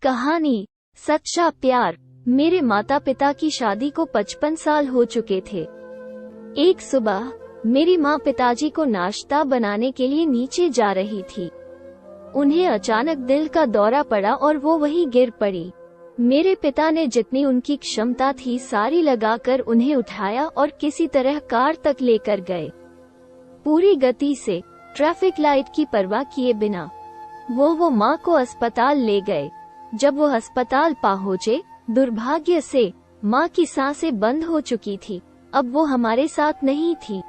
कहानी सच्चा प्यार। मेरे माता पिता की शादी को 55 साल हो चुके थे। एक सुबह मेरी माँ पिताजी को नाश्ता बनाने के लिए नीचे जा रही थी। उन्हें अचानक दिल का दौरा पड़ा और वो वहीं गिर पड़ी। मेरे पिता ने जितनी उनकी क्षमता थी सारी लगाकर उन्हें उठाया और किसी तरह कार तक लेकर गए। पूरी गति से, ट्रैफिक लाइट की परवाह किए बिना वो माँ को अस्पताल ले गए। जब वो अस्पताल पहुंचे, दुर्भाग्य से माँ की सांसें बंद हो चुकी थी। अब वो हमारे साथ नहीं थी।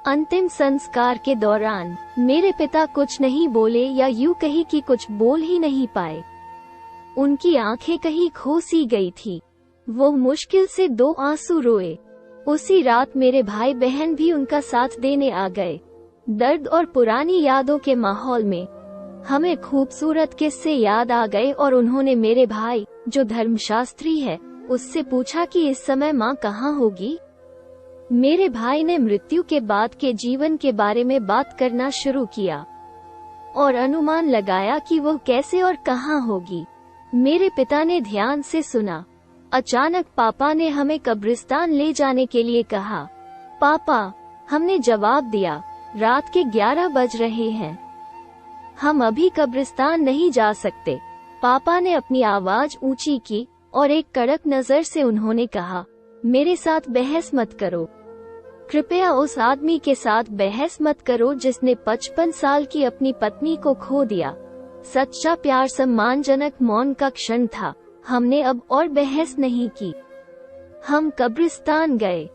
अंतिम संस्कार के दौरान मेरे पिता कुछ नहीं बोले, या यूं कही कि कुछ बोल ही नहीं पाए। उनकी आंखें कहीं खो सी गई थी। वो मुश्किल से 2 आंसू रोए। उसी रात मेरे भाई बहन भी उनका साथ देने आ गए। दर्द और पुरानी यादों के माहौल में हमें खूबसूरत किस्से याद आ गए और उन्होंने मेरे भाई, जो धर्मशास्त्री है, उससे पूछा कि इस समय माँ कहाँ होगी। मेरे भाई ने मृत्यु के बाद के जीवन के बारे में बात करना शुरू किया और अनुमान लगाया कि वो कैसे और कहाँ होगी। मेरे पिता ने ध्यान से सुना। अचानक पापा ने हमें कब्रिस्तान ले जाने के लिए कहा। पापा, हमने जवाब दिया, रात के 11 बज रहे हैं, हम अभी कब्रिस्तान नहीं जा सकते। पापा ने अपनी आवाज ऊंची की और एक कड़क नजर से उन्होंने कहा, मेरे साथ बहस मत करो। कृपया उस आदमी के साथ बहस मत करो जिसने 55 साल की अपनी पत्नी को खो दिया। सच्चा प्यार सम्मानजनक मौन का क्षण था। हमने अब और बहस नहीं की। हम कब्रिस्तान गए।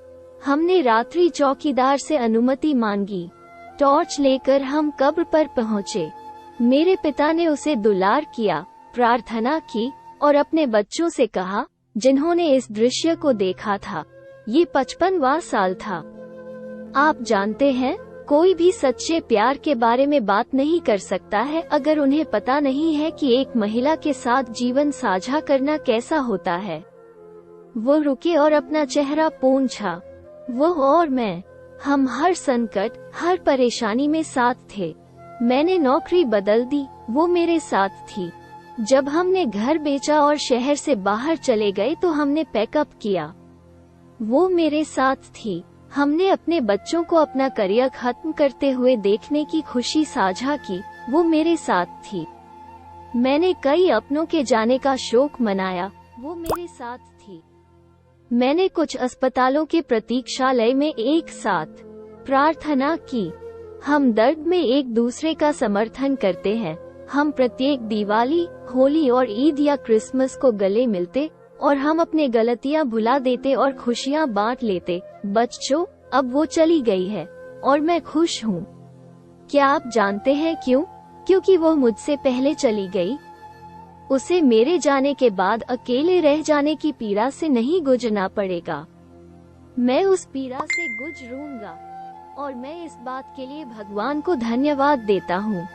हमने रात्रि चौकीदार से अनुमति मांगी। टॉर्च लेकर हम कब्र पर पहुँचे। मेरे पिता ने उसे दुलार किया, प्रार्थना की और अपने बच्चों से कहा, जिन्होंने इस दृश्य को देखा था, ये 55वां साल था। आप जानते हैं, कोई भी सच्चे प्यार के बारे में बात नहीं कर सकता है अगर उन्हें पता नहीं है कि एक महिला के साथ जीवन साझा करना कैसा होता है। वो रुके और अपना चेहरा पोंछा। वो और मैं, हम हर संकट, हर परेशानी में साथ थे। मैंने नौकरी बदल दी, वो मेरे साथ थी। जब हमने घर बेचा और शहर से बाहर चले गए तो हमने पैकअप किया, वो मेरे साथ थी। हमने अपने बच्चों को अपना करियर खत्म करते हुए देखने की खुशी साझा की, वो मेरे साथ थी। मैंने कई अपनों के जाने का शोक मनाया, वो मेरे साथ थी। मैंने कुछ अस्पतालों के प्रतीक्षालय में एक साथ प्रार्थना की। हम दर्द में एक दूसरे का समर्थन करते हैं। हम प्रत्येक दिवाली, होली और ईद या क्रिसमस को गले मिलते और हम अपने गलतियां भुला देते और खुशियां बांट लेते। बच्चों, अब वो चली गई है और मैं खुश हूँ। क्या आप जानते हैं क्यों? क्योंकि वो मुझसे पहले चली गई। उसे मेरे जाने के बाद अकेले रह जाने की पीड़ा से नहीं गुजरना पड़ेगा। मैं उस पीड़ा से गुजरूंगा और मैं इस बात के लिए भगवान को धन्यवाद देता हूँ,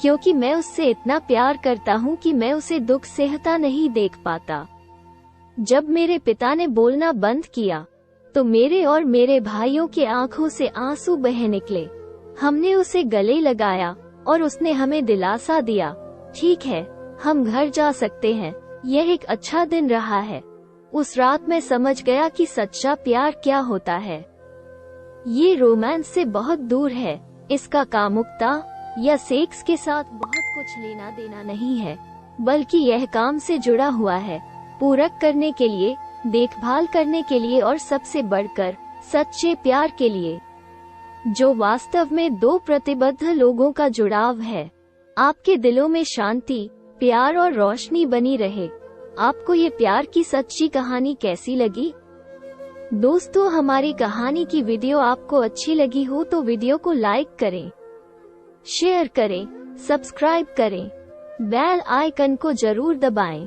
क्योंकि मैं उससे इतना प्यार करता हूँ कि मैं उसे दुख सहता नहीं देख पाता। जब मेरे पिता ने बोलना बंद किया तो मेरे और मेरे भाइयों के आंखों से आंसू बह निकले। हमने उसे गले लगाया और उसने हमें दिलासा दिया, ठीक है, हम घर जा सकते हैं। यह एक अच्छा दिन रहा है। उस रात मैं समझ गया कि सच्चा प्यार क्या होता है। ये रोमांस से बहुत दूर है। इसका कामुकता या सेक्स के साथ बहुत कुछ लेना देना नहीं है, बल्कि यह काम से जुड़ा हुआ है, पूरक करने के लिए, देखभाल करने के लिए और सबसे बढ़कर सच्चे प्यार के लिए, जो वास्तव में 2 प्रतिबद्ध लोगों का जुड़ाव है। आपके दिलों में शांति, प्यार और रोशनी बनी रहे। आपको ये प्यार की सच्ची कहानी कैसी लगी? दोस्तों, हमारी कहानी की वीडियो आपको अच्छी लगी हो तो वीडियो को लाइक करें, शेयर करें, सब्सक्राइब करें, बेल आइकन को जरूर दबाएं।